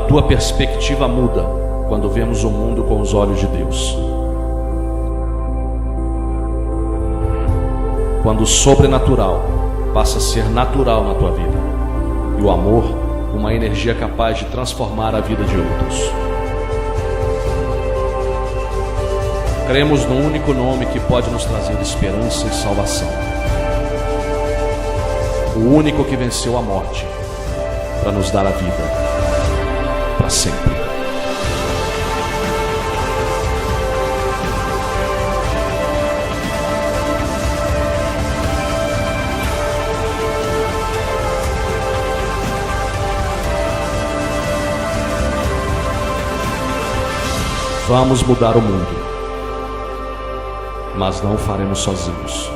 tua perspectiva muda quando vemos o mundo com os olhos de Deus. Quando o sobrenatural passa a ser natural na tua vida, e o amor, uma energia capaz de transformar a vida de outros. Cremos no único nome que pode nos trazer esperança e salvação. O único que venceu a morte para nos dar a vida para sempre. Vamos mudar o mundo, mas não o faremos sozinhos.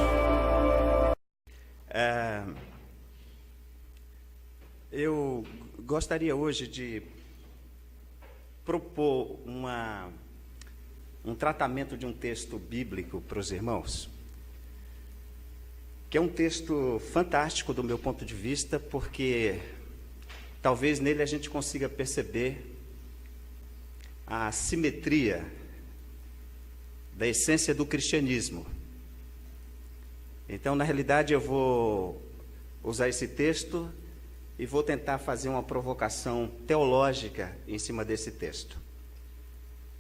Eu gostaria hoje de propor um tratamento de um texto bíblico para os irmãos, que é um texto fantástico do meu ponto de vista, porque talvez nele a gente consiga perceber a simetria da essência do cristianismo. Então, na realidade, eu vou usar esse texto e vou tentar fazer uma provocação teológica em cima desse texto.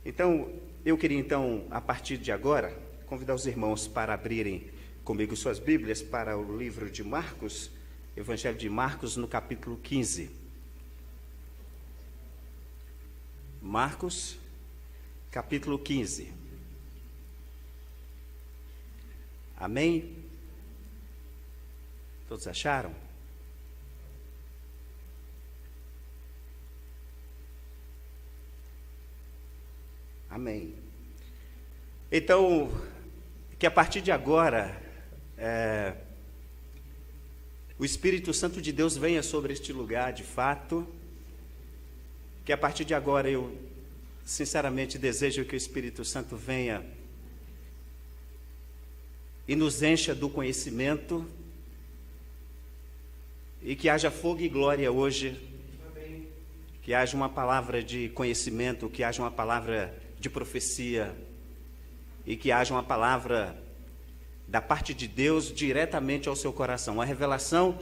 Então, eu queria, a partir de agora, convidar os irmãos para abrirem comigo suas Bíblias para o livro de Marcos, Evangelho de Marcos, no capítulo 15. Marcos, capítulo 15. Amém? Todos acharam? Amém. Então, que a partir de agora, o Espírito Santo de Deus venha sobre este lugar de fato. Que a partir de agora eu, sinceramente, desejo que o Espírito Santo venha e nos encha do conhecimento, e que haja fogo e glória hoje. Amém. Que haja uma palavra de conhecimento, que haja uma palavra de profecia, e que haja uma palavra da parte de Deus diretamente ao seu coração, uma revelação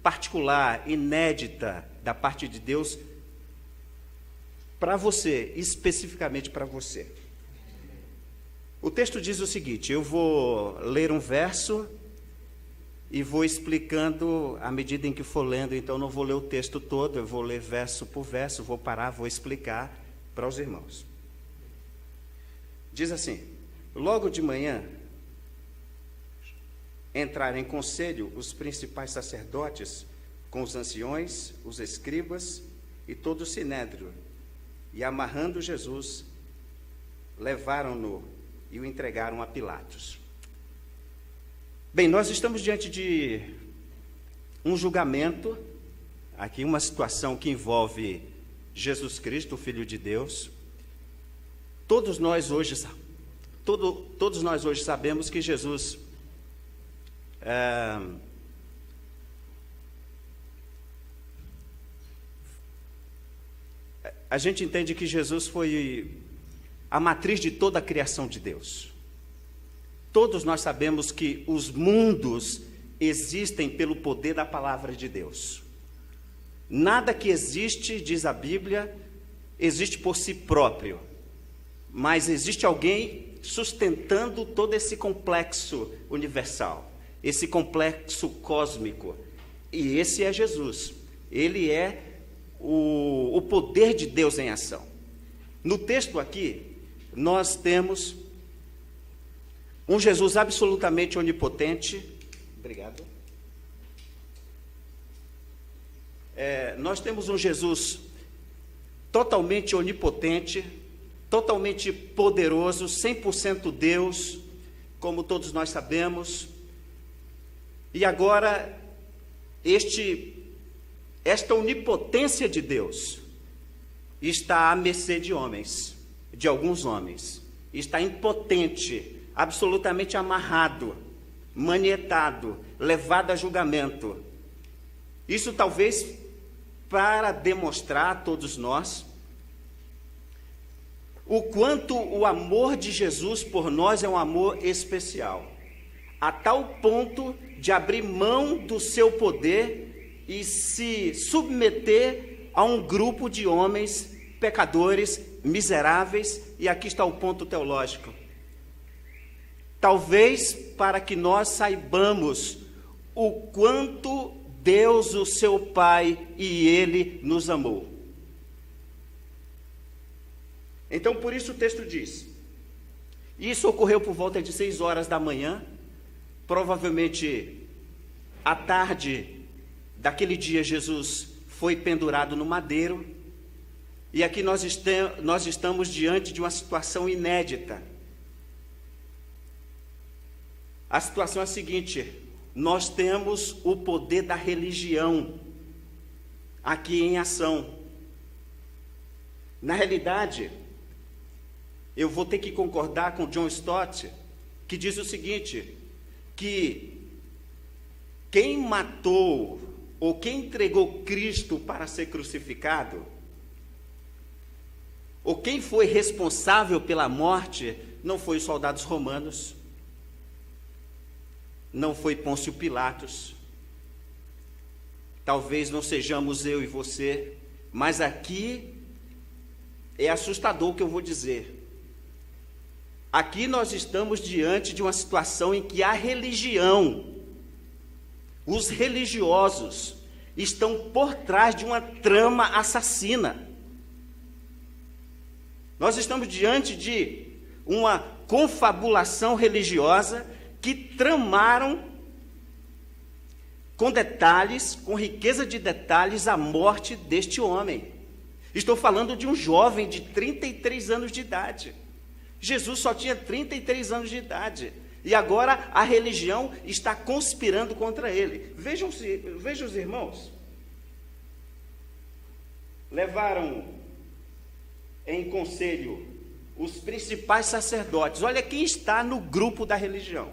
particular, inédita da parte de Deus para você, especificamente para você. O texto diz o seguinte: eu vou ler um verso e vou explicando à medida em que for lendo. Então não vou ler o texto todo, eu vou ler verso por verso, vou parar, vou explicar para os irmãos. Diz assim: logo de manhã entraram em conselho os principais sacerdotes com os anciões, os escribas e todo o sinédrio, e amarrando Jesus, levaram-no e o entregaram a Pilatos. Bem, nós estamos diante de um julgamento, aqui uma situação que envolve Jesus Cristo, o Filho de Deus. Todos nós hoje sabemos que Jesus a gente entende que Jesus foi a matriz de toda a criação de Deus. Todos nós sabemos que os mundos existem pelo poder da palavra de Deus. Nada que existe, diz a Bíblia, existe por si próprio, mas existe alguém sustentando todo esse complexo universal, esse complexo cósmico, e esse é Jesus. Ele é o poder de Deus em ação. No texto aqui, nós temos um Jesus absolutamente onipotente. Obrigado. Nós temos um Jesus totalmente onipotente, totalmente poderoso, 100% Deus, como todos nós sabemos. E agora, esta onipotência de Deus está à mercê de homens, de alguns homens. Está impotente, absolutamente amarrado, manietado, levado a julgamento. Isso talvez para demonstrar a todos nós o quanto o amor de Jesus por nós é um amor especial, a tal ponto de abrir mão do seu poder e se submeter a um grupo de homens pecadores, miseráveis, e aqui está o ponto teológico. Talvez para que nós saibamos o quanto Deus, o seu Pai, e Ele nos amou. Então, por isso o texto diz, isso ocorreu por volta de 6 horas da manhã, provavelmente à tarde daquele dia Jesus foi pendurado no madeiro, e aqui nós estamos diante de uma situação inédita. A situação é a seguinte: nós temos o poder da religião aqui em ação. Na realidade, eu vou ter que concordar com John Stott, que diz o seguinte, que quem matou ou quem entregou Cristo para ser crucificado, ou quem foi responsável pela morte, não foi os soldados romanos, não foi Pôncio Pilatos, talvez não sejamos eu e você, mas aqui é assustador o que eu vou dizer. Aqui nós estamos diante de uma situação em que a religião, os religiosos, estão por trás de uma trama assassina. Nós estamos diante de uma confabulação religiosa que tramaram com detalhes, com riqueza de detalhes, a morte deste homem. Estou falando de um jovem de 33 anos de idade. Jesus só tinha 33 anos de idade. E agora a religião está conspirando contra ele. Vejam os irmãos. Levaram em conselho os principais sacerdotes. Olha quem está no grupo da religião.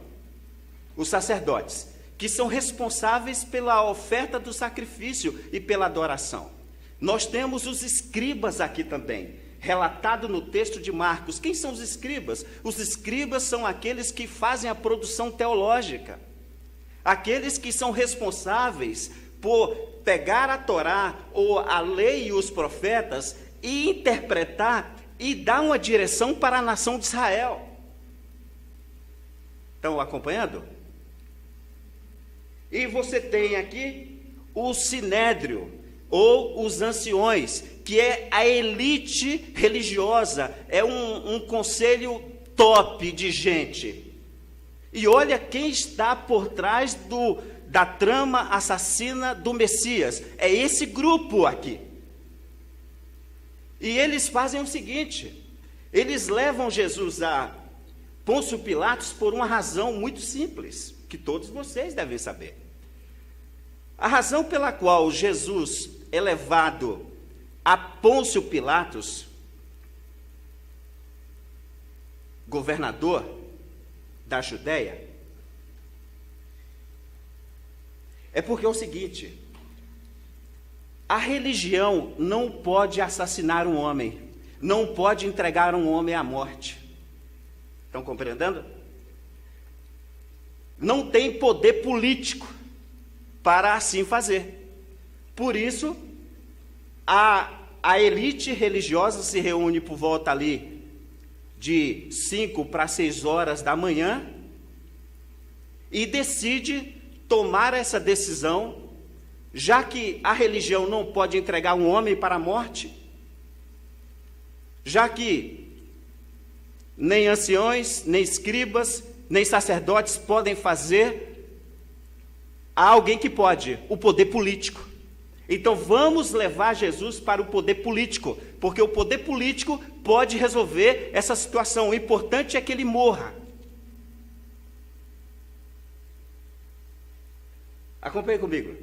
Os sacerdotes, que são responsáveis pela oferta do sacrifício e pela adoração. Nós temos os escribas aqui também, relatado no texto de Marcos. Quem são os escribas? Os escribas são aqueles que fazem a produção teológica, aqueles que são responsáveis por pegar a Torá, ou a lei e os profetas, e interpretar e dar uma direção para a nação de Israel. Estão acompanhando? E você tem aqui o sinédrio, ou os anciões, que é a elite religiosa, é um conselho top de gente. E olha quem está por trás da trama assassina do Messias, é esse grupo aqui. E eles fazem o seguinte, eles levam Jesus a Pôncio Pilatos por uma razão muito simples, que todos vocês devem saber. A razão pela qual Jesus é levado a Pôncio Pilatos, governador da Judéia, é porque é o seguinte: a religião não pode assassinar um homem, não pode entregar um homem à morte. Estão compreendendo? Não tem poder político para assim fazer. Por isso, a elite religiosa se reúne por volta ali de 5 para 6 horas da manhã e decide tomar essa decisão, já que a religião não pode entregar um homem para a morte, já que nem anciões, nem escribas, nem sacerdotes podem fazer, há alguém que pode, o poder político. Então vamos levar Jesus para o poder político, porque o poder político pode resolver essa situação. O importante é que ele morra. Acompanhe comigo.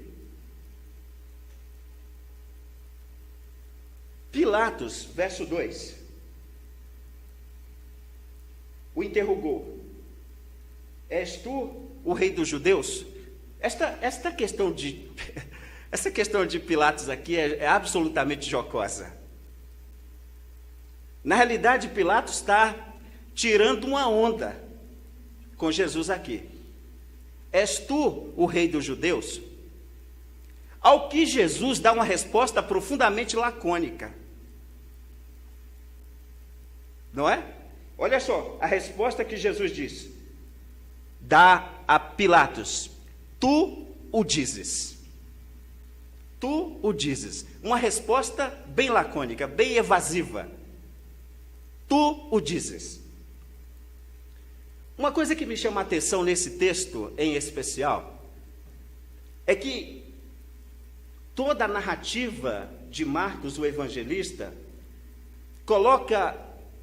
Pilatos, verso 2, o interrogou: és tu o rei dos judeus? Esta questão de Pilatos aqui é absolutamente jocosa. Na realidade, Pilatos está tirando uma onda com Jesus aqui. És tu o rei dos judeus? Ao que Jesus dá uma resposta profundamente lacônica. Não é? Olha só, a resposta que Jesus diz. Dá a Pilatos. Tu o dizes. Tu o dizes. Uma resposta bem lacônica, bem evasiva. Tu o dizes. Uma coisa que me chama a atenção nesse texto em especial é que toda a narrativa de Marcos, o evangelista, coloca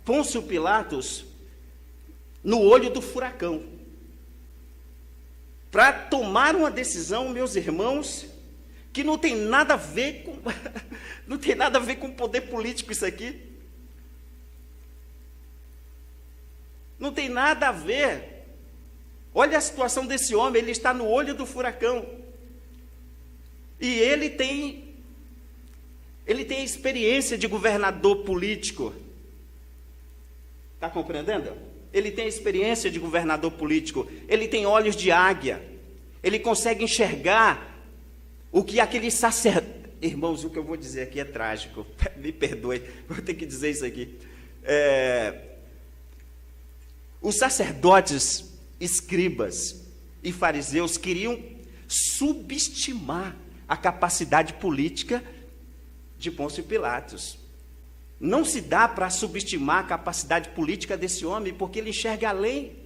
Pôncio Pilatos no olho do furacão. Para tomar uma decisão, meus irmãos, que não tem nada a ver com não tem nada a ver com poder político isso aqui. Não tem nada a ver. Olha a situação desse homem, ele está no olho do furacão. E ele tem experiência de governador político. Está compreendendo? Ele tem experiência de governador político. Ele tem olhos de águia. Ele consegue enxergar o que aquele sacerdote... Irmãos, o que eu vou dizer aqui é trágico. Me perdoe, vou ter que dizer isso aqui. Os sacerdotes, escribas e fariseus queriam subestimar a capacidade política de Pôncio Pilatos. Não se dá para subestimar a capacidade política desse homem, porque ele enxerga além.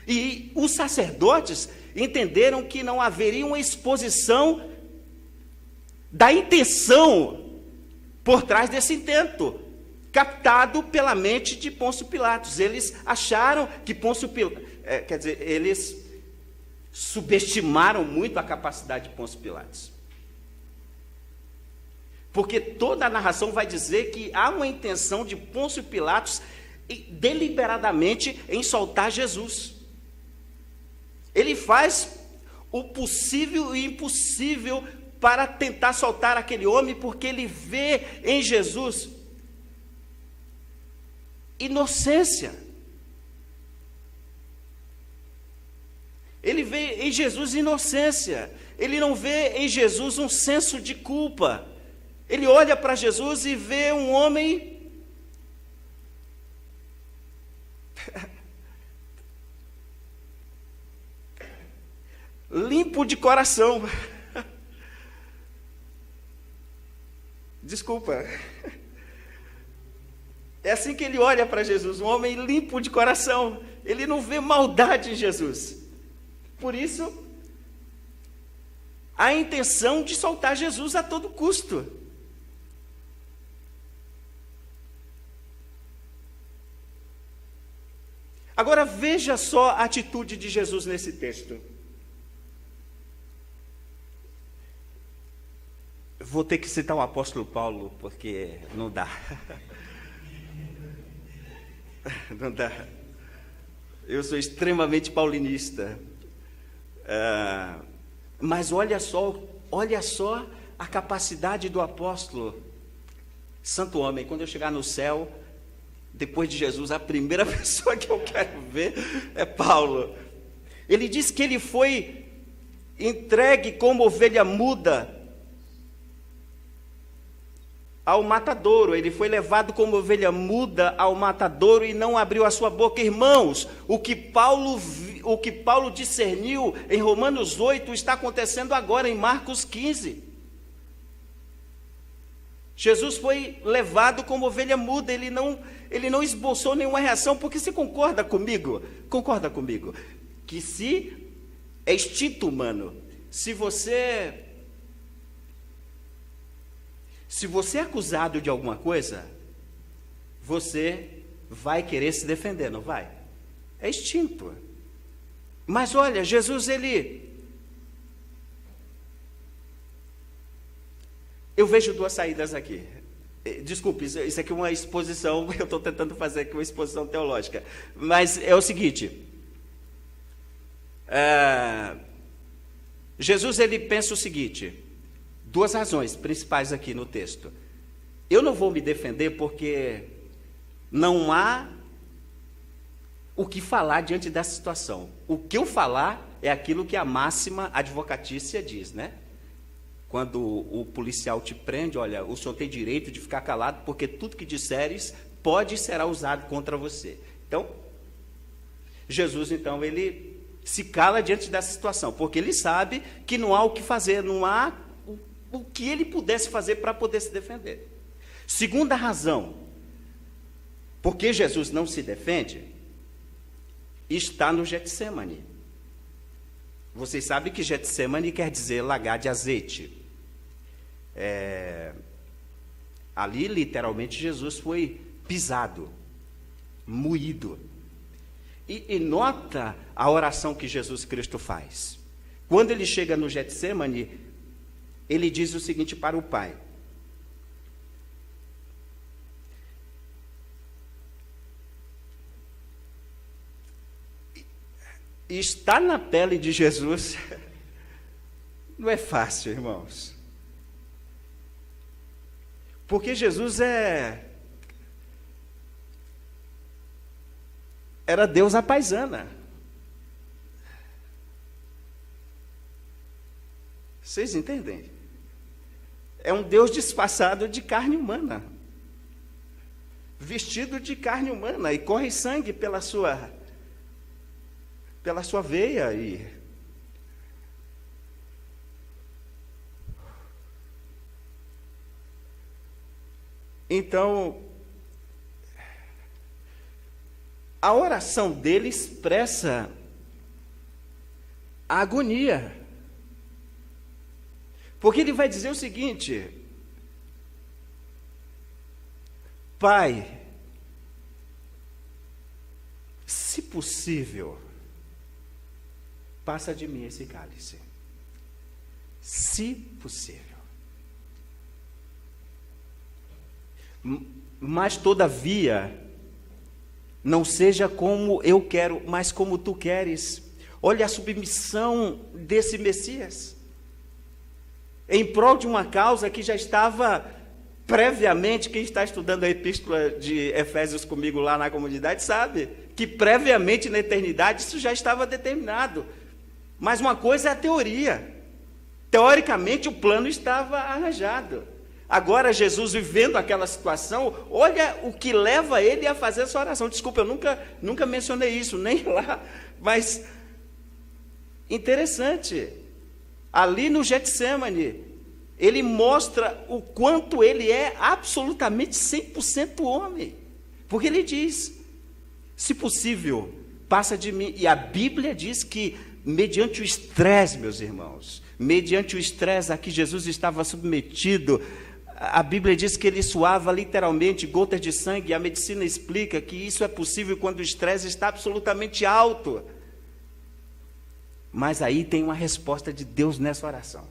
E os sacerdotes entenderam que não haveria uma exposição da intenção por trás desse intento, captado pela mente de Pôncio Pilatos. Eles acharam que Pôncio Pilatos... eles subestimaram muito a capacidade de Pôncio Pilatos. Porque toda a narração vai dizer que há uma intenção de Pôncio Pilatos deliberadamente em soltar Jesus. Ele faz o possível e impossível para tentar soltar aquele homem, porque ele vê em Jesus inocência. Ele vê em Jesus inocência. Ele não vê em Jesus um senso de culpa. Ele olha para Jesus e vê um homem limpo de coração. Desculpa. É assim que ele olha para Jesus, um homem limpo de coração. Ele não vê maldade em Jesus. Por isso, a intenção de soltar Jesus a todo custo. Agora veja só a atitude de Jesus nesse texto. Vou ter que citar o apóstolo Paulo, porque não dá. Não dá. Eu sou extremamente paulinista. Mas olha só a capacidade do apóstolo. Santo homem, quando eu chegar no céu, depois de Jesus, a primeira pessoa que eu quero ver é Paulo. Ele diz que ele foi entregue como ovelha muda ao matadouro. Ele foi levado como ovelha muda ao matadouro e não abriu a sua boca. Irmãos, o que Paulo discerniu em Romanos 8 está acontecendo agora em Marcos 15. Jesus foi levado como ovelha muda, ele não esboçou nenhuma reação, porque você concorda comigo, que se é instinto humano, se você é acusado de alguma coisa, você vai querer se defender, não vai? É instinto. Mas olha, Jesus, eu vejo duas saídas aqui. Desculpe, isso aqui é uma exposição, eu estou tentando fazer aqui uma exposição teológica. Mas é o seguinte, Jesus ele pensa o seguinte, duas razões principais aqui no texto. Eu não vou me defender porque Não há o que falar diante dessa situação. O que eu falar é aquilo que a máxima advocatícia diz, né? Quando o policial te prende, olha, o senhor tem direito de ficar calado, porque tudo que disseres pode e será usado contra você. Então, Jesus, então, ele se cala diante dessa situação, porque ele sabe que não há o que fazer, não há o que ele pudesse fazer para poder se defender. Segunda razão, porque Jesus não se defende, está no Getsemane. Vocês sabem que Getsemane quer dizer lagar de azeite. Ali, literalmente, Jesus foi pisado, moído. E nota a oração que Jesus Cristo faz. Quando ele chega no Getsemane, ele diz o seguinte para o Pai: estar na pele de Jesus não é fácil, irmãos. Porque Jesus era Deus à paisana. Vocês entendem? É um Deus disfarçado de carne humana, vestido de carne humana, e corre sangue pela sua veia. Então, a oração dele expressa a agonia. Porque ele vai dizer o seguinte: Pai, se possível, passa de mim esse cálice. Se possível. Mas, todavia, não seja como eu quero, mas como tu queres. Olha a submissão desse Messias, em prol de uma causa que já estava previamente. Quem está estudando a epístola de Efésios comigo lá na comunidade sabe que previamente na eternidade isso já estava determinado. Mas uma coisa é a teoria. Teoricamente o plano estava arranjado. Agora Jesus, vivendo aquela situação, olha o que leva ele a fazer essa oração. Desculpa, eu nunca mencionei isso, nem lá, mas interessante. Ali no Getsemane, ele mostra o quanto ele é absolutamente 100% homem. Porque ele diz: se possível, passa de mim. E a Bíblia diz que, mediante o estresse, meus irmãos, mediante o estresse a que Jesus estava submetido, a Bíblia diz que ele suava literalmente gotas de sangue, e a medicina explica que isso é possível quando o estresse está absolutamente alto. Mas aí tem uma resposta de Deus nessa oração.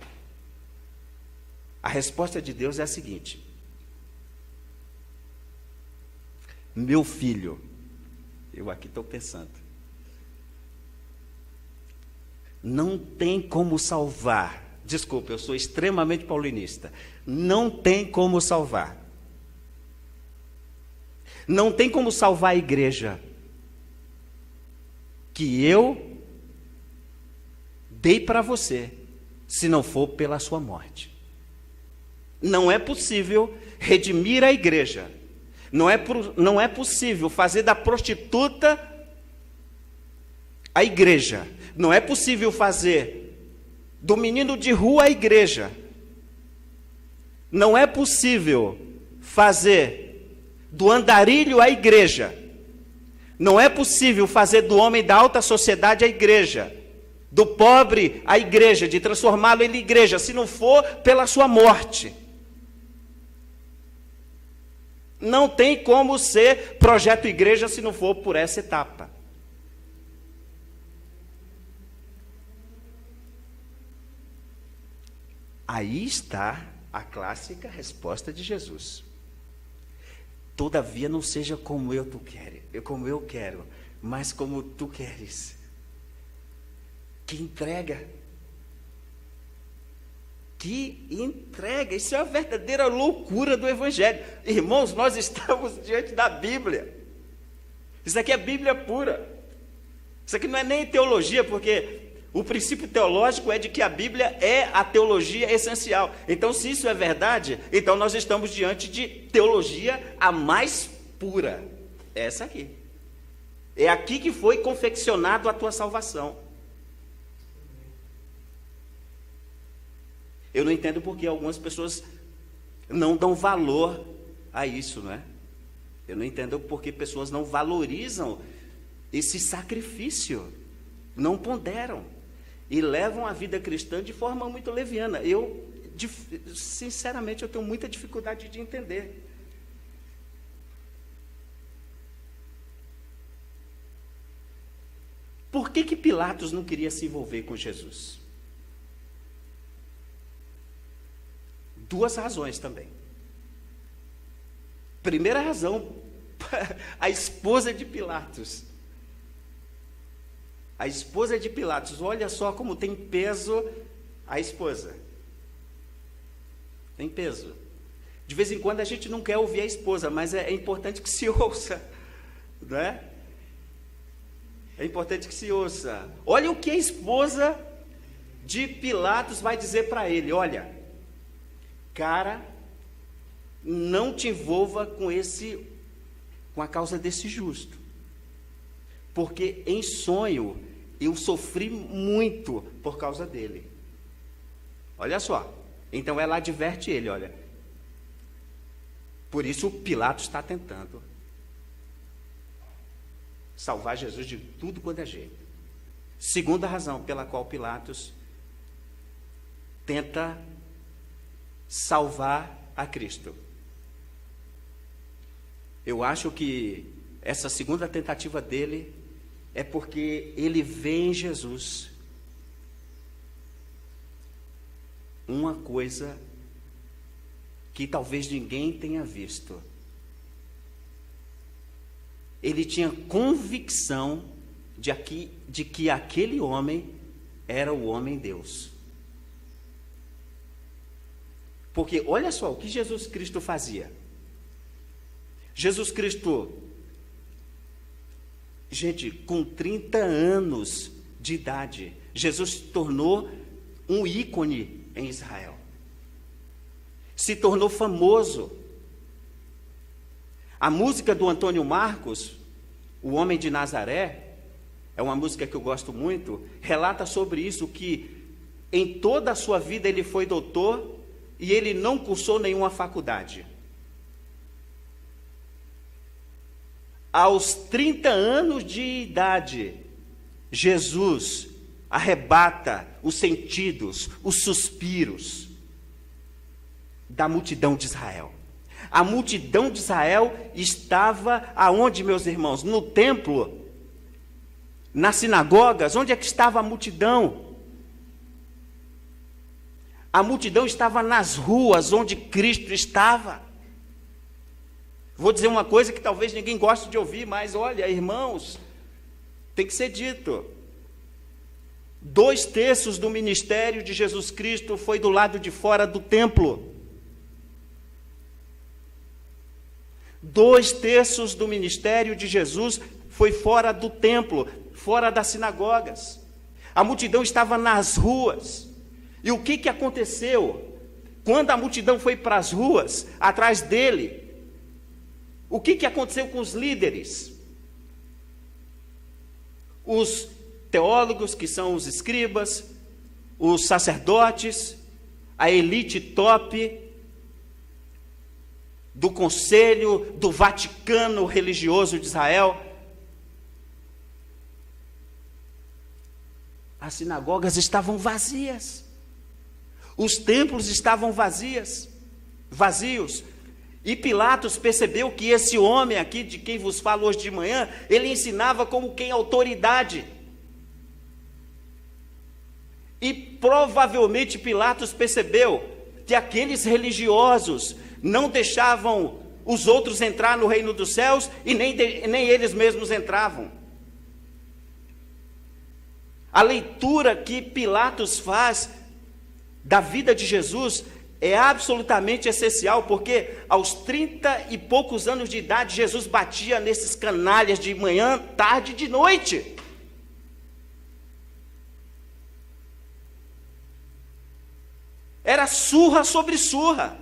A resposta de Deus é a seguinte: meu filho, eu aqui estou pensando, não tem como salvar. Desculpa, eu sou extremamente paulinista. Não tem como salvar. Não tem como salvar a igreja que eu dei para você, se não for pela sua morte. Não é possível redimir a igreja. Não é possível fazer da prostituta a igreja. Não é possível fazer do menino de rua a igreja. Não é possível fazer do andarilho a igreja. Não é possível fazer do homem da alta sociedade a igreja, do pobre a igreja, de transformá-lo em igreja, se não for pela sua morte. Não tem como ser projeto igreja se não for por essa etapa. Aí está a clássica resposta de Jesus: todavia não seja como eu quero, mas como tu queres. Que Que entrega! Isso é a verdadeira loucura do Evangelho. Irmãos, nós estamos diante da Bíblia. Isso aqui é Bíblia pura. Isso aqui não é nem teologia, porque o princípio teológico é de que a Bíblia é a teologia essencial. Então, se isso é verdade, então nós estamos diante de teologia a mais pura. Essa aqui. É aqui que foi confeccionado a tua salvação. Eu não entendo porque algumas pessoas não dão valor a isso, não é? Eu não entendo porque pessoas não valorizam esse sacrifício, não ponderam e levam a vida cristã de forma muito leviana. Sinceramente, eu tenho muita dificuldade de entender. Por que Pilatos não queria se envolver com Jesus? Duas razões também. Primeira razão, a esposa de Pilatos. A esposa de Pilatos, olha só como tem peso a esposa. Tem peso. De vez em quando a gente não quer ouvir a esposa, mas é importante que se ouça, não é? É importante que se ouça. Olha o que a esposa de Pilatos vai dizer para ele. Olha, cara, não te envolva com a causa desse justo. Porque em sonho eu sofri muito por causa dele. Olha só. Então ela adverte ele, olha. Por isso Pilatos está tentando salvar Jesus de tudo quanto é jeito. Segunda razão pela qual Pilatos tenta salvar a Cristo. Eu acho que essa segunda tentativa dele é porque ele vê em Jesus uma coisa que talvez ninguém tenha visto. Ele tinha convicção de que aquele homem era o homem-Deus. Porque olha só o que Jesus Cristo fazia. Jesus Cristo, gente, com 30 anos de idade, Jesus se tornou um ícone em Israel. Se tornou famoso. A música do Antônio Marcos, O Homem de Nazaré, é uma música que eu gosto muito, relata sobre isso, que em toda a sua vida ele foi doutor e ele não cursou nenhuma faculdade. Aos 30 anos de idade, Jesus arrebata os sentidos, os suspiros da multidão de Israel. A multidão de Israel estava aonde, meus irmãos? No templo, nas sinagogas. Onde é que estava a multidão? A multidão estava nas ruas onde Cristo estava. Vou dizer uma coisa que talvez ninguém goste de ouvir, mas olha, irmãos, tem que ser dito. 2/3 do ministério de Jesus Cristo foi do lado de fora do templo. 2/3 do ministério de Jesus foi fora do templo, fora das sinagogas. A multidão estava nas ruas. E o que aconteceu? Quando a multidão foi para as ruas, atrás dele, o que aconteceu com os líderes? Os teólogos, que são os escribas, os sacerdotes, a elite top do conselho do Vaticano religioso de Israel. As sinagogas estavam vazias. Os templos estavam vazios. E Pilatos percebeu que esse homem aqui, de quem vos falo hoje de manhã, ele ensinava como quem autoridade. E provavelmente Pilatos percebeu que aqueles religiosos não deixavam os outros entrar no reino dos céus e nem eles mesmos entravam. A leitura que Pilatos faz da vida de Jesus é absolutamente essencial, porque aos 30 e poucos anos de idade, Jesus batia nesses canalhas de manhã, tarde e de noite. Era surra sobre surra.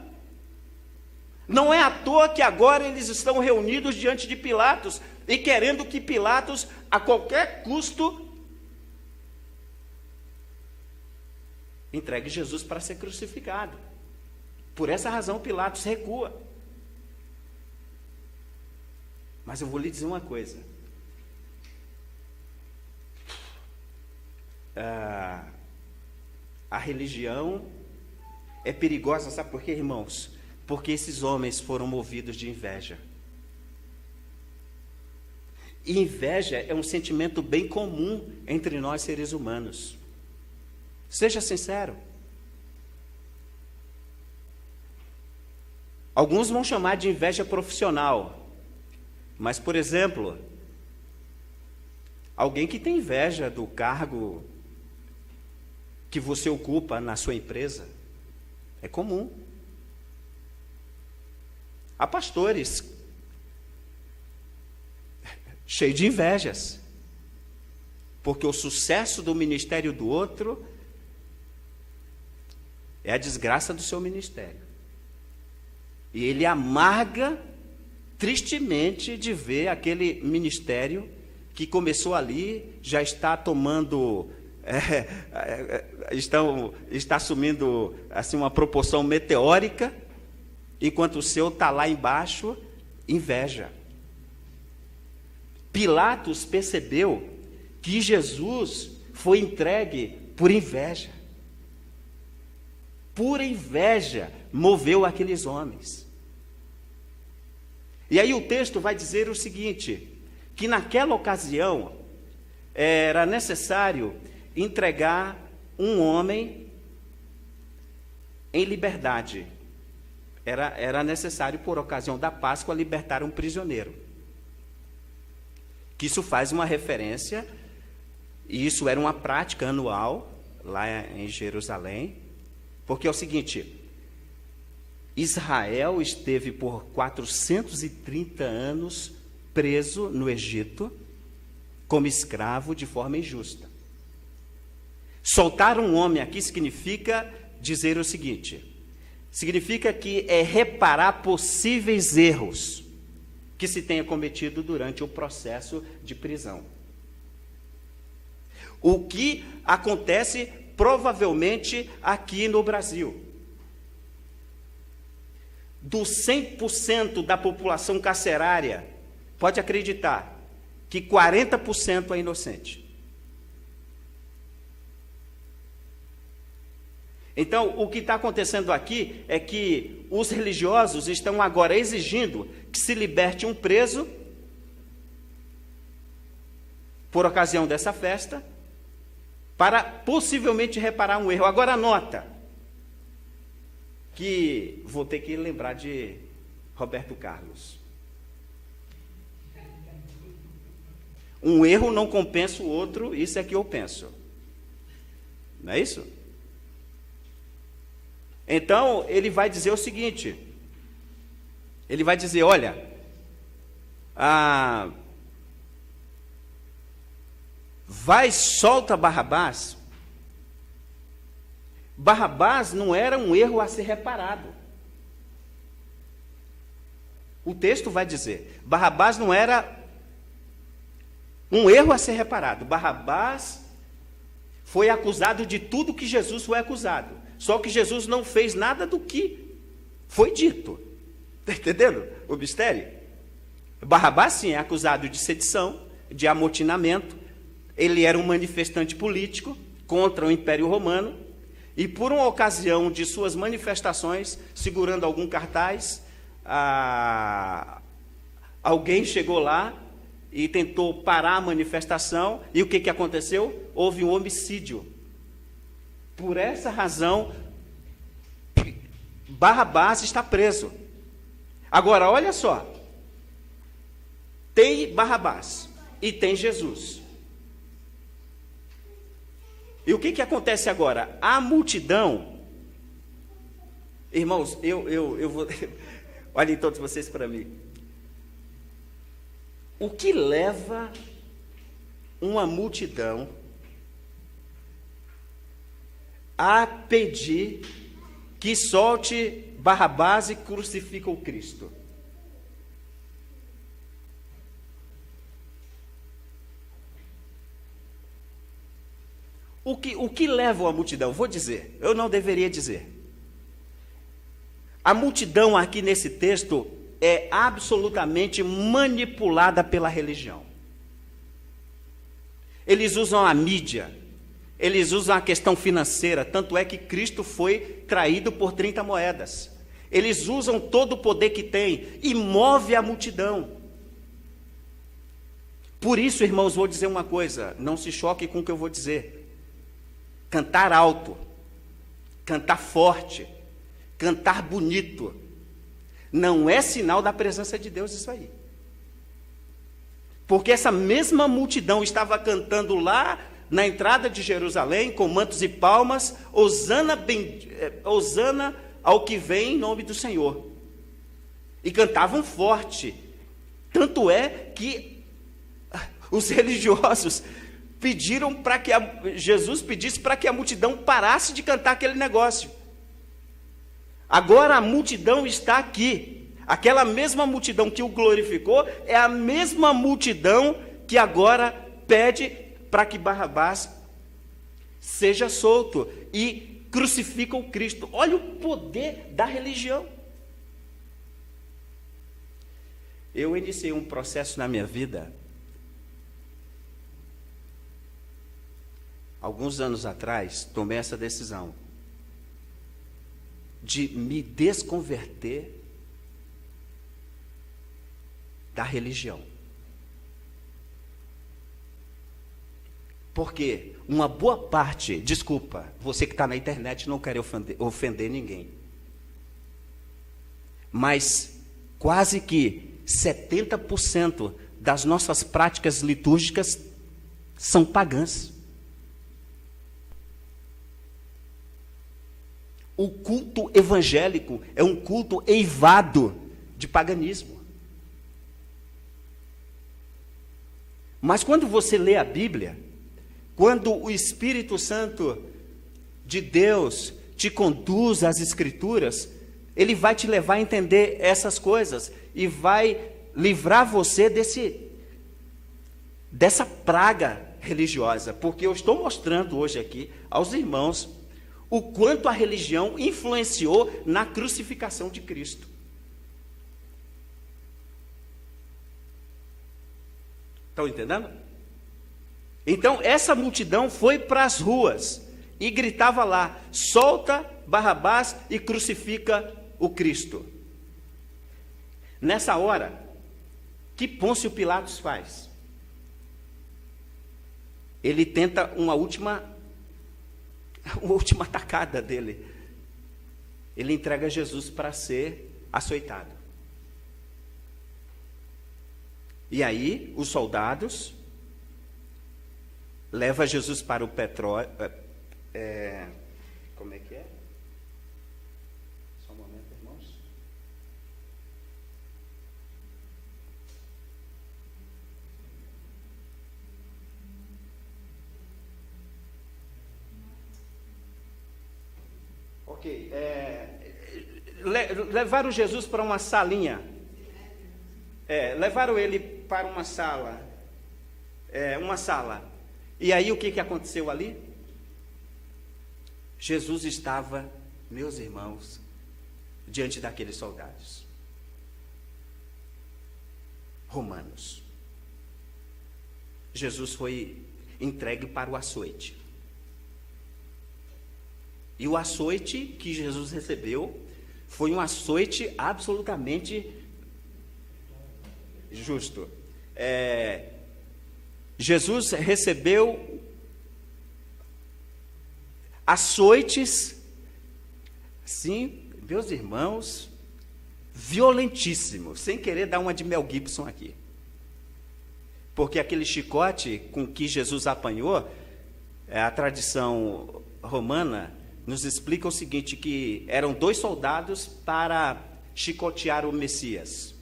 Não é à toa que agora eles estão reunidos diante de Pilatos e querendo que Pilatos, a qualquer custo, entregue Jesus para ser crucificado. Por essa razão, Pilatos recua. Mas eu vou lhe dizer uma coisa. A religião é perigosa, sabe por quê, irmãos? Porque esses homens foram movidos de inveja. E inveja é um sentimento bem comum entre nós seres humanos. Seja sincero. Alguns vão chamar de inveja profissional. Mas, por exemplo, alguém que tem inveja do cargo que você ocupa na sua empresa, é comum. Há pastores cheios de invejas, porque o sucesso do ministério do outro é a desgraça do seu ministério. E ele amarga tristemente de ver aquele ministério que começou ali, já está tomando, está assumindo assim, uma proporção meteórica, enquanto o seu está lá embaixo, inveja. Pilatos percebeu que Jesus foi entregue por inveja. Pura inveja moveu aqueles homens. E aí o texto vai dizer o seguinte, que naquela ocasião era necessário entregar um homem em liberdade. Era necessário, por ocasião da Páscoa, libertar um prisioneiro. Que isso faz uma referência, e isso era uma prática anual, lá em Jerusalém, porque é o seguinte, Israel esteve por 430 anos preso no Egito, como escravo de forma injusta. Soltar um homem aqui significa dizer o seguinte, significa que é reparar possíveis erros que se tenha cometido durante o processo de prisão. O que acontece provavelmente aqui no Brasil. Dos 100% da população carcerária, pode acreditar que 40% é inocente. Então, o que está acontecendo aqui é que os religiosos estão agora exigindo que se liberte um preso por ocasião dessa festa, para possivelmente reparar um erro. Agora nota que vou ter que lembrar de Roberto Carlos. Um erro não compensa o outro, isso é que eu penso. Não é isso? Então, ele vai dizer o seguinte, ele vai dizer, olha, solta Barrabás. Barrabás não era um erro a ser reparado. O texto vai dizer, Barrabás não era um erro a ser reparado. Barrabás foi acusado de tudo que Jesus foi acusado. Só que Jesus não fez nada do que foi dito. Está entendendo o mistério? Barrabás, sim, é acusado de sedição, de amotinamento. Ele era um manifestante político contra o Império Romano. E por uma ocasião de suas manifestações, segurando algum cartaz, alguém chegou lá e tentou parar a manifestação. E o que aconteceu? Houve um homicídio. Por essa razão, Barrabás está preso. Agora, olha só. Tem Barrabás e tem Jesus. E o que acontece agora? A multidão Irmãos, eu vou... Olhem todos vocês para mim. O que leva uma multidão a pedir que solte Barrabás e crucifica o Cristo? O que leva a multidão? Vou dizer, eu não deveria dizer. A multidão aqui nesse texto é absolutamente manipulada pela religião. Eles usam a mídia, eles usam a questão financeira, tanto é que Cristo foi traído por 30 moedas. Eles usam todo o poder que têm e move a multidão. Por isso, irmãos, vou dizer uma coisa, não se choque com o que eu vou dizer. Cantar alto, cantar forte, cantar bonito, não é sinal da presença de Deus isso aí. Porque essa mesma multidão estava cantando lá na entrada de Jerusalém, com mantos e palmas, Hosana ao que vem em nome do Senhor. E cantavam forte. Tanto é que os religiosos pediram para que Jesus pedisse para que a multidão parasse de cantar aquele negócio. Agora a multidão está aqui. Aquela mesma multidão que o glorificou é a mesma multidão que agora pede para que Barrabás seja solto e crucifica o Cristo. Olha o poder da religião. Eu iniciei um processo na minha vida alguns anos atrás, tomei essa decisão de me desconverter da religião. Porque uma boa parte, desculpa, você que está na internet não quer ofender ninguém, mas quase que 70% das nossas práticas litúrgicas são pagãs. O culto evangélico é um culto eivado de paganismo. Mas quando você lê a Bíblia, quando o Espírito Santo de Deus te conduz às Escrituras, ele vai te levar a entender essas coisas e vai livrar você dessa praga religiosa, porque eu estou mostrando hoje aqui aos irmãos o quanto a religião influenciou na crucificação de Cristo. Estão entendendo? Então, essa multidão foi para as ruas e gritava lá: solta Barrabás e crucifica o Cristo. Nessa hora, que Pôncio Pilatos faz? Ele tenta uma última atacada dele. Ele entrega Jesus para ser açoitado. E aí, os soldados levam Jesus para o petróleo. Como é que é? Só um momento, irmãos. Ok. Levaram Jesus para uma salinha. Levaram ele para uma sala. Uma sala. E aí o que aconteceu ali? Jesus estava, meus irmãos, diante daqueles soldados romanos. Jesus foi entregue para o açoite. E o açoite que Jesus recebeu foi um açoite absolutamente justo. Jesus recebeu açoites, sim, meus irmãos, violentíssimos, sem querer dar uma de Mel Gibson aqui. Porque aquele chicote com que Jesus apanhou, a tradição romana nos explica o seguinte, que eram 2 soldados para chicotear o Messias.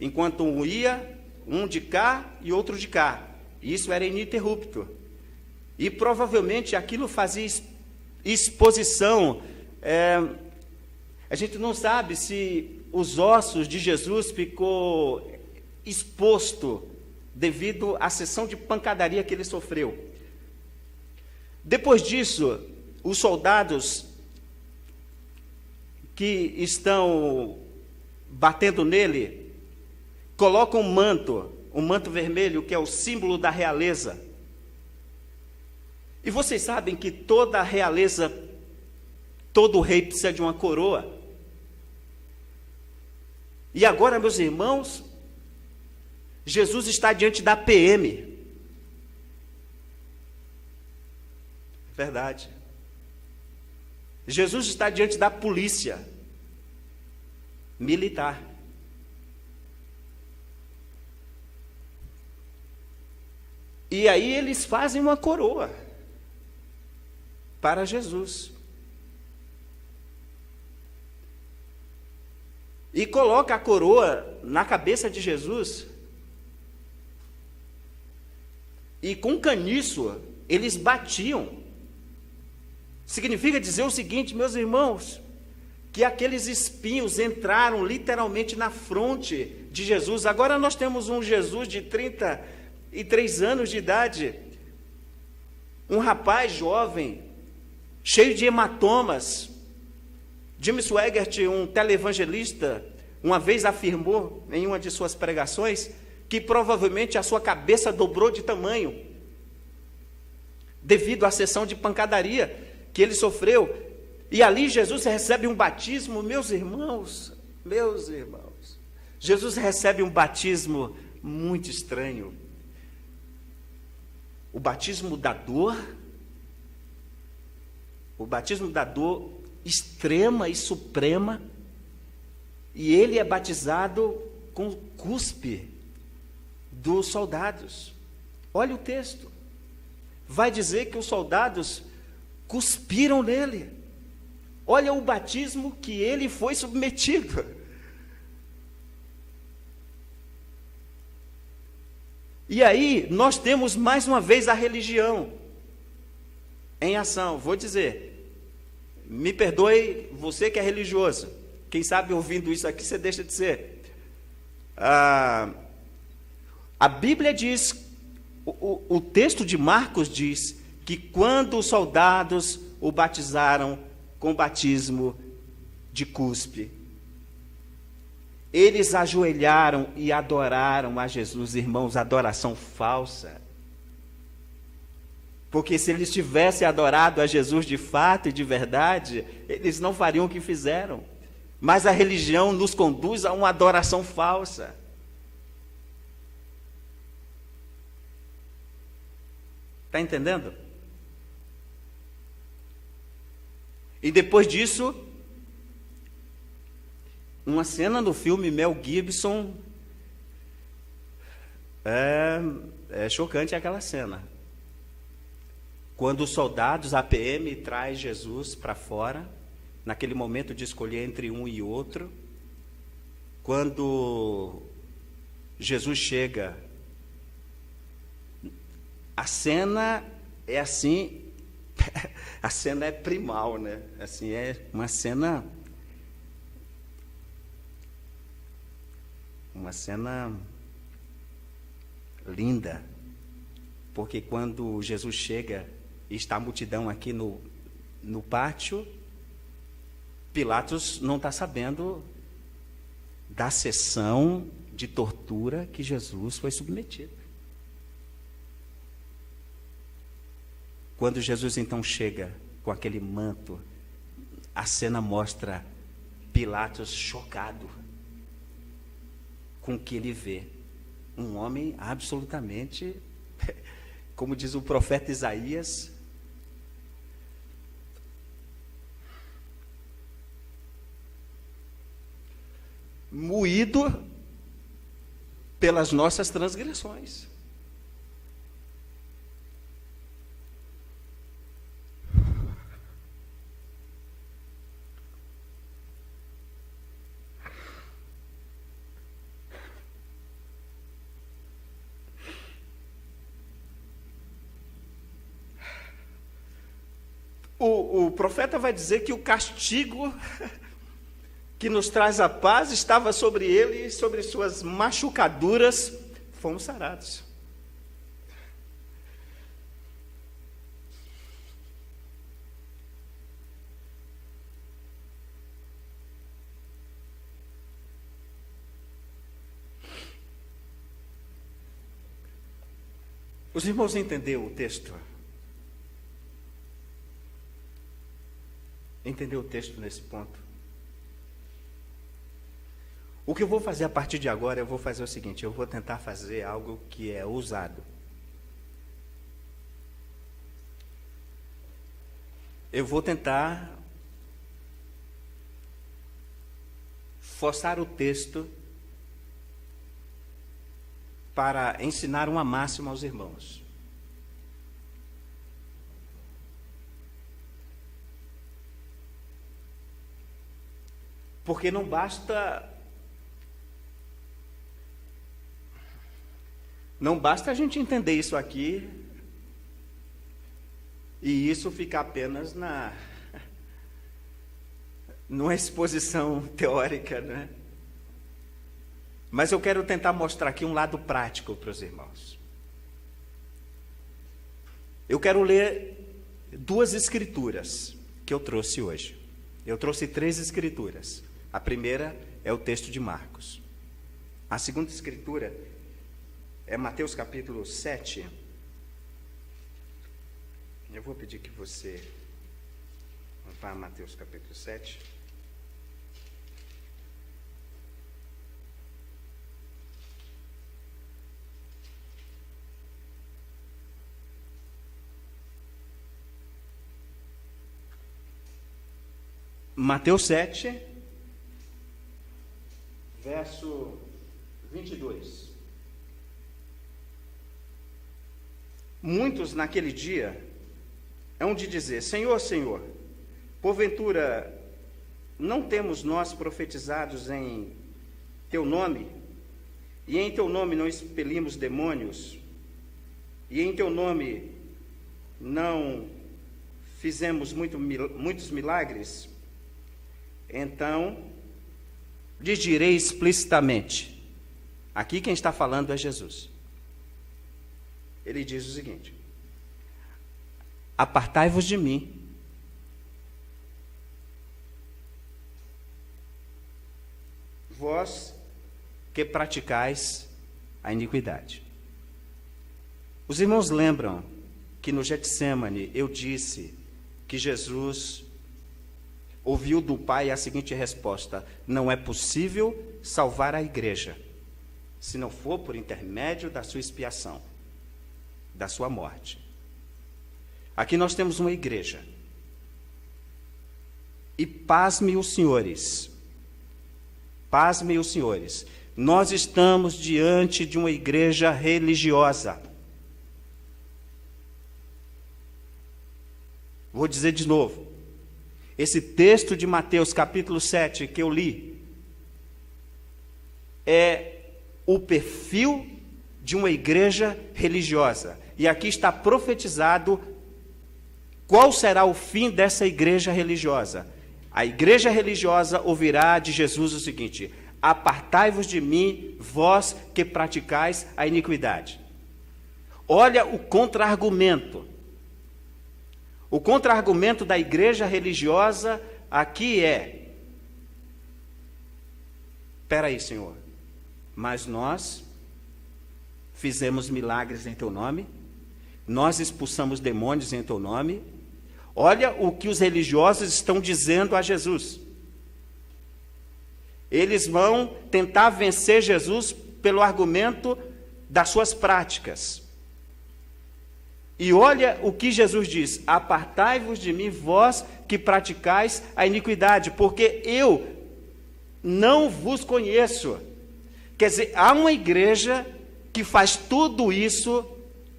Enquanto um ia, um de cá e outro de cá. Isso era ininterrupto. E provavelmente aquilo fazia exposição. A gente não sabe se os ossos de Jesus ficou exposto devido à sessão de pancadaria que ele sofreu. Depois disso, os soldados que estão batendo nele colocam um manto vermelho, que é o símbolo da realeza. E vocês sabem que toda a realeza, todo rei precisa de uma coroa. E agora, meus irmãos, Jesus está diante da PM. Verdade. Jesus está diante da polícia militar. E aí eles fazem uma coroa para Jesus. E coloca a coroa na cabeça de Jesus. E com caniço eles batiam. Significa dizer o seguinte, meus irmãos, que aqueles espinhos entraram literalmente na fronte de Jesus. Agora nós temos um Jesus de 33 anos de idade, um rapaz jovem, cheio de hematomas. Jim Swaggart, um televangelista, uma vez afirmou em uma de suas pregações que provavelmente a sua cabeça dobrou de tamanho devido à sessão de pancadaria que ele sofreu. E ali Jesus recebe um batismo, meus irmãos, Jesus recebe um batismo muito estranho. O batismo da dor extrema e suprema, e ele é batizado com cuspe dos soldados. Olha o texto, vai dizer que os soldados cuspiram nele. Olha o batismo que ele foi submetido. E aí nós temos mais uma vez a religião em ação. Vou dizer, me perdoe você que é religioso, quem sabe ouvindo isso aqui você deixa de ser. A Bíblia diz, o texto de Marcos diz que quando os soldados o batizaram com batismo de cuspe, eles ajoelharam e adoraram a Jesus. Irmãos, adoração falsa. Porque se eles tivessem adorado a Jesus de fato e de verdade, eles não fariam o que fizeram. Mas a religião nos conduz a uma adoração falsa. Está entendendo? E depois disso, uma cena no filme Mel Gibson, é chocante aquela cena. Quando os soldados, a PM, traz Jesus para fora, naquele momento de escolher entre um e outro, quando Jesus chega, a cena é assim, a cena é primal, né? Assim, é uma cena linda, porque quando Jesus chega e está a multidão aqui no pátio, Pilatos não está sabendo da sessão de tortura que Jesus foi submetido. Quando Jesus então chega com aquele manto, a cena mostra Pilatos chocado com o que ele vê. Um homem absolutamente, como diz o profeta Isaías, moído pelas nossas transgressões. O profeta vai dizer que o castigo que nos traz a paz estava sobre ele e sobre suas machucaduras fomos sarados. Os irmãos entenderam o texto? Entendeu o texto nesse ponto? O que eu vou fazer a partir de agora, eu vou fazer o seguinte, eu vou tentar fazer algo que é ousado. Eu vou tentar forçar o texto para ensinar uma máxima aos irmãos. Porque não basta a gente entender isso aqui e isso ficar apenas numa exposição teórica, né? Mas eu quero tentar mostrar aqui um lado prático para os irmãos. Eu quero ler 2 escrituras que eu trouxe hoje. Eu trouxe 3 escrituras. A primeira é o texto de Marcos. A segunda escritura é Mateus capítulo 7. Eu vou pedir que você vá a Mateus capítulo 7. Mateus 7, verso 22. Muitos naquele dia hão de dizer: Senhor, Senhor, porventura não temos nós profetizados em Teu nome? E em Teu nome não expelimos demônios? E em Teu nome não fizemos muitos milagres? Então, lhes direi explicitamente. Aqui quem está falando é Jesus. Ele diz o seguinte: apartai-vos de mim, vós que praticais a iniquidade. Os irmãos lembram que no Getsêmani eu disse que Jesus ouviu do Pai a seguinte resposta: não é possível salvar a igreja se não for por intermédio da sua expiação, da sua morte. Aqui nós temos uma igreja. E pasme os senhores, nós estamos diante de uma igreja religiosa. Vou dizer de novo. Esse texto de Mateus, capítulo 7, que eu li, é o perfil de uma igreja religiosa. E aqui está profetizado qual será o fim dessa igreja religiosa. A igreja religiosa ouvirá de Jesus o seguinte: apartai-vos de mim, vós que praticais a iniquidade. Olha o contra-argumento. O contra-argumento da igreja religiosa aqui é: espera aí, Senhor, mas nós fizemos milagres em Teu nome, nós expulsamos demônios em Teu nome. Olha o que os religiosos estão dizendo a Jesus. Eles vão tentar vencer Jesus pelo argumento das suas práticas. E olha o que Jesus diz: apartai-vos de mim, vós que praticais a iniquidade, porque eu não vos conheço. Quer dizer, há uma igreja que faz tudo isso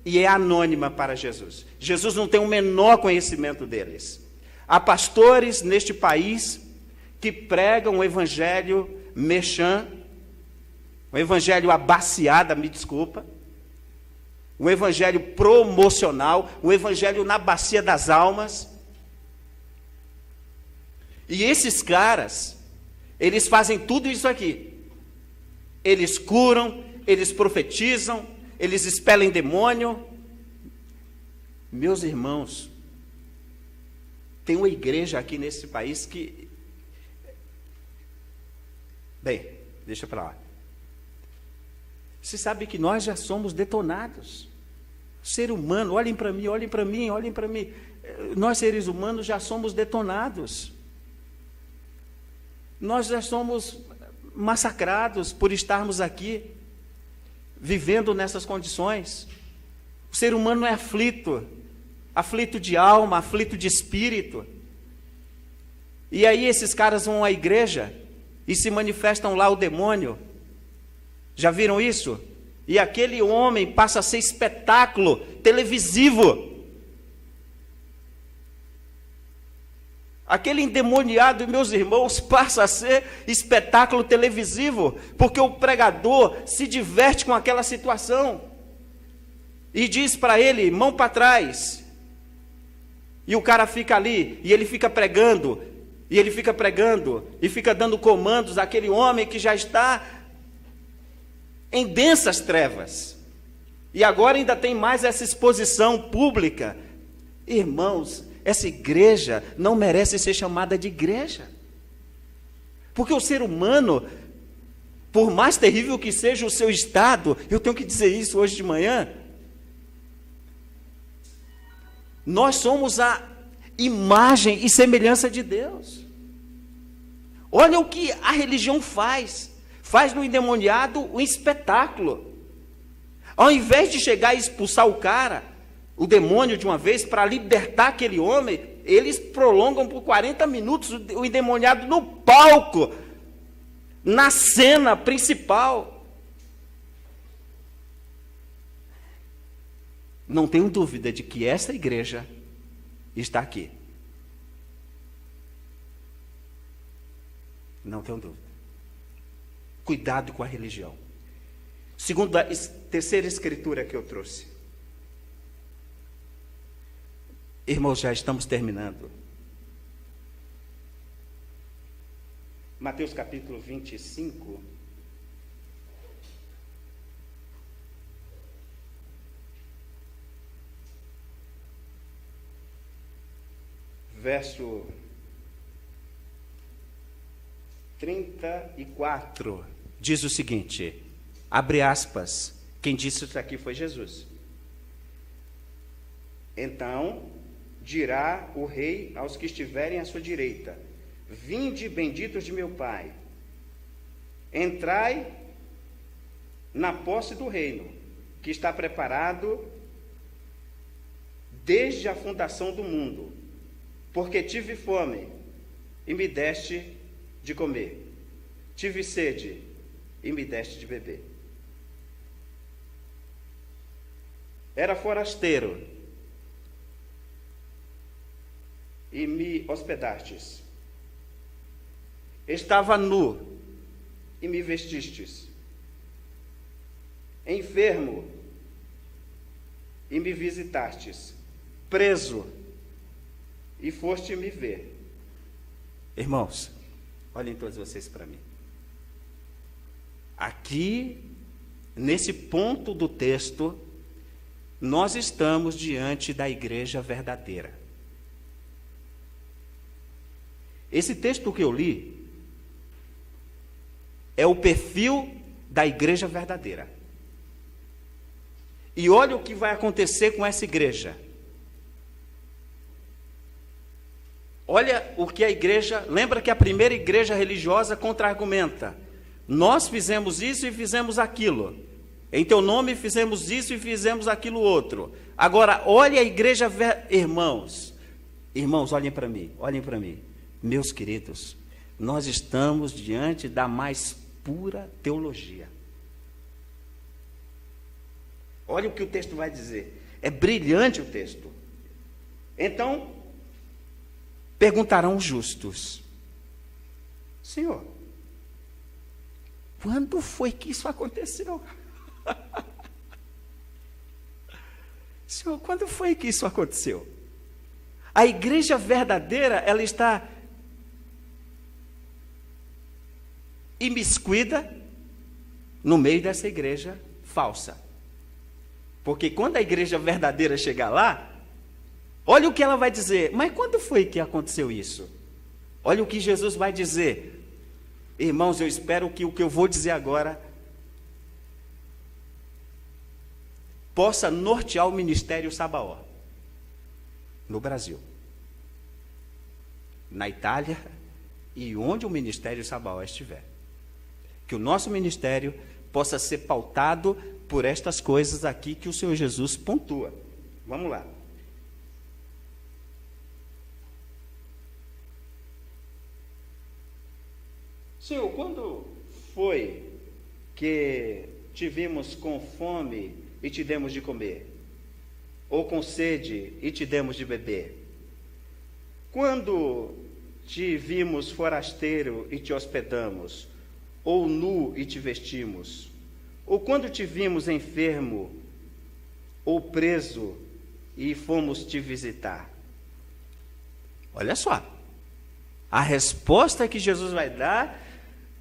e é anônima para Jesus. Jesus não tem o menor conhecimento deles. Há pastores neste país que pregam o evangelho merchan, o evangelho abaciada, me desculpa, um evangelho promocional, um evangelho na bacia das almas, E esses caras, eles fazem tudo isso aqui. Eles curam, eles profetizam, eles expelem demônio. Meus irmãos, tem uma igreja aqui nesse país que... Bem, deixa para lá. Você sabe que nós já somos detonados. Ser humano, olhem para mim, olhem para mim, olhem para mim. Nós, seres humanos, já somos detonados. Nós já somos massacrados por estarmos aqui, vivendo nessas condições. O ser humano é aflito, aflito de alma, aflito de espírito. E aí esses caras vão à igreja e se manifestam lá o demônio. Já viram isso? E aquele homem passa a ser espetáculo televisivo. Aquele endemoniado, meus irmãos, passa a ser espetáculo televisivo, porque o pregador se diverte com aquela situação e diz para ele, mão para trás, e o cara fica ali, e ele fica pregando, e ele fica pregando, e fica dando comandos àquele homem que já está em densas trevas, e agora ainda tem mais essa exposição pública. Irmãos, essa igreja não merece ser chamada de igreja, porque o ser humano, por mais terrível que seja o seu estado, eu tenho que dizer isso hoje de manhã, nós somos a imagem e semelhança de Deus. Olha o que a religião faz do endemoniado um espetáculo. Ao invés de chegar e expulsar o cara, o demônio de uma vez, para libertar aquele homem, eles prolongam por 40 minutos o endemoniado no palco, na cena principal. Não tenho dúvida de que essa igreja está aqui. Não tenho dúvida. Cuidado com a religião. Segundo a terceira escritura que eu trouxe. Irmãos, já estamos terminando. Mateus capítulo 25. Verso 34, diz o seguinte, abre aspas, quem disse isso aqui foi Jesus. Então dirá o rei aos que estiverem à sua direita, vinde benditos de meu Pai, entrai na posse do reino, que está preparado desde a fundação do mundo, porque tive fome e me deste de comer, tive sede e me deste de beber. Era forasteiro e me hospedastes. Estava nu e me vestistes. Enfermo e me visitastes. Preso e foste me ver. Irmãos, olhem todos vocês para mim. Aqui, nesse ponto do texto, nós estamos diante da igreja verdadeira. Esse texto que eu li é o perfil da igreja verdadeira. E olha o que vai acontecer com essa igreja. Olha o que a igreja... Lembra que a primeira igreja religiosa contra-argumenta. Nós fizemos isso e fizemos aquilo. Em teu nome fizemos isso e fizemos aquilo outro. Agora, olha a igreja... Irmãos, olhem para mim, olhem para mim. Meus queridos, nós estamos diante da mais pura teologia. Olha o que o texto vai dizer. É brilhante o texto. Então, perguntarão os justos: Senhor, quando foi que isso aconteceu? Senhor, quando foi que isso aconteceu? A igreja verdadeira, ela está imiscuída no meio dessa igreja falsa. Porque quando a igreja verdadeira chegar lá, olha o que ela vai dizer. Mas quando foi que aconteceu isso? Olha o que Jesus vai dizer. Irmãos, eu espero que o que eu vou dizer agora possa nortear o ministério Sabaó no Brasil, na Itália e onde o ministério Sabaó estiver. Que o nosso ministério possa ser pautado por estas coisas aqui que o Senhor Jesus pontua. Vamos lá. Senhor, quando foi que te vimos com fome e te demos de comer? Ou com sede e te demos de beber? Quando te vimos forasteiro e te hospedamos? Ou nu e te vestimos? Ou quando te vimos enfermo ou preso e fomos te visitar? Olha só, a resposta que Jesus vai dar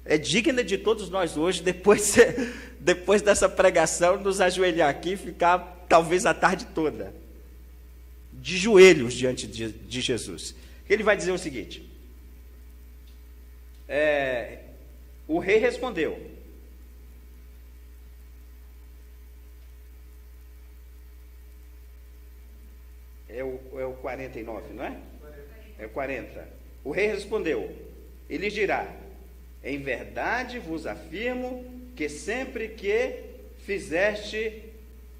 é digna de todos nós hoje, depois dessa pregação, nos ajoelhar aqui e ficar talvez a tarde toda de joelhos diante de Jesus. Ele vai dizer o seguinte: o rei respondeu: é o 49, não é? É o 40. O rei respondeu e lhes dirá: em verdade vos afirmo que sempre que fizeste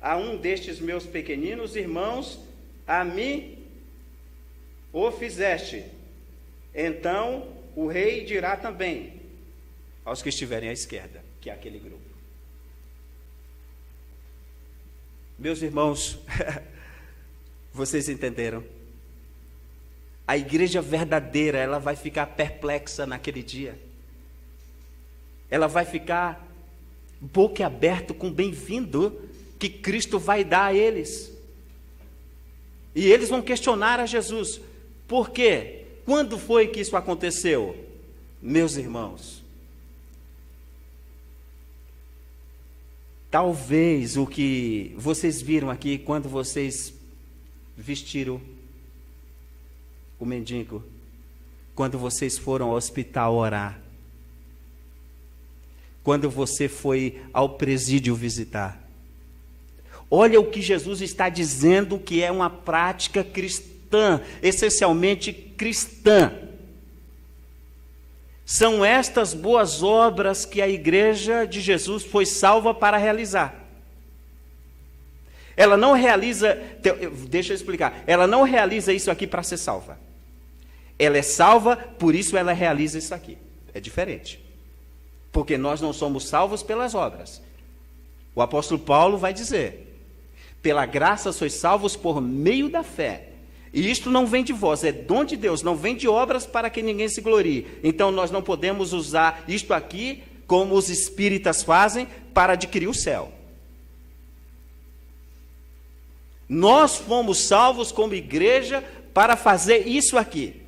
a um destes meus pequeninos irmãos, a mim o fizeste. Então o rei dirá também aos que estiverem à esquerda, que é aquele grupo. Meus irmãos, vocês entenderam? A igreja verdadeira, ela vai ficar perplexa naquele dia. Ela vai ficar boquiaberta com o bem-vindo que Cristo vai dar a eles. E eles vão questionar a Jesus. Por quê? Quando foi que isso aconteceu? Meus irmãos, talvez o que vocês viram aqui quando vocês vestiram o mendigo, quando vocês foram ao hospital orar, quando você foi ao presídio visitar. Olha o que Jesus está dizendo que é uma prática cristã, essencialmente cristã. São estas boas obras que a igreja de Jesus foi salva para realizar. Ela não realiza, deixa eu explicar, ela não realiza isso aqui para ser salva. Ela é salva, por isso ela realiza isso aqui. É diferente. Porque nós não somos salvos pelas obras. O apóstolo Paulo vai dizer: pela graça sois salvos por meio da fé. E isto não vem de vós, é dom de Deus, não vem de obras para que ninguém se glorie. Então nós não podemos usar isto aqui, como os espíritas fazem, para adquirir o céu. Nós fomos salvos como igreja para fazer isso aqui.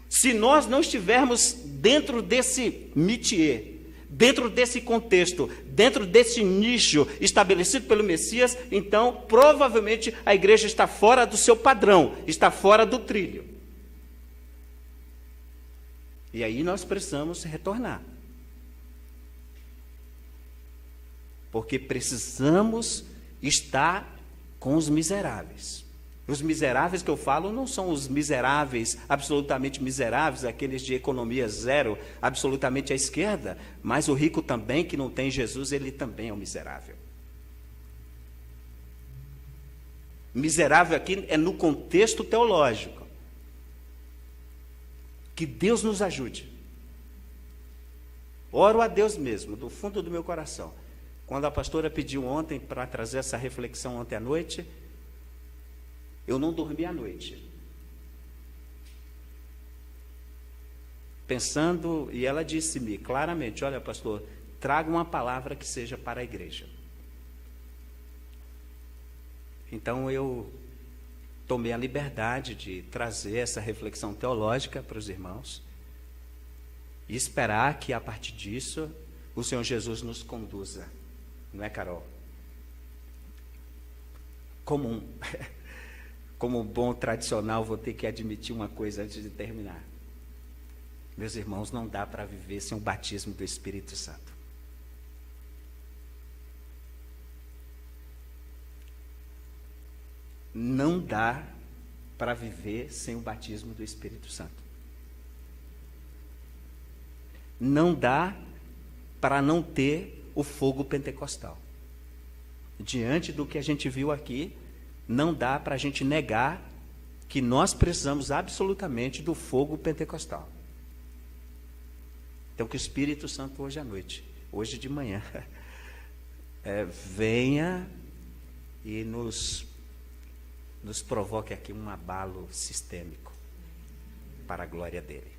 Se nós não estivermos dentro desse métier, dentro desse contexto, dentro desse nicho estabelecido pelo Messias, então provavelmente a igreja está fora do seu padrão, está fora do trilho. E aí nós precisamos retornar. Porque precisamos estar com os miseráveis. Os miseráveis que eu falo não são os miseráveis, absolutamente miseráveis, aqueles de economia zero, absolutamente à esquerda, mas o rico também, que não tem Jesus, ele também é um miserável. Miserável aqui é no contexto teológico. Que Deus nos ajude. Oro a Deus mesmo, do fundo do meu coração. Quando a pastora pediu ontem para trazer essa reflexão ontem à noite, eu não dormi à noite. Pensando, e ela disse-me claramente: olha, pastor, traga uma palavra que seja para a igreja. Então eu tomei a liberdade de trazer essa reflexão teológica para os irmãos e esperar que a partir disso o Senhor Jesus nos conduza. Não é, Carol? Como um bom tradicional, vou ter que admitir uma coisa antes de terminar. Meus irmãos, não dá para viver sem o batismo do Espírito Santo. Não dá para viver sem o batismo do Espírito Santo. Não dá para não ter o fogo pentecostal. Diante do que a gente viu aqui, não dá para a gente negar que nós precisamos absolutamente do fogo pentecostal. Então, que o Espírito Santo hoje à noite, hoje de manhã, venha e nos provoque aqui um abalo sistêmico para a glória dele.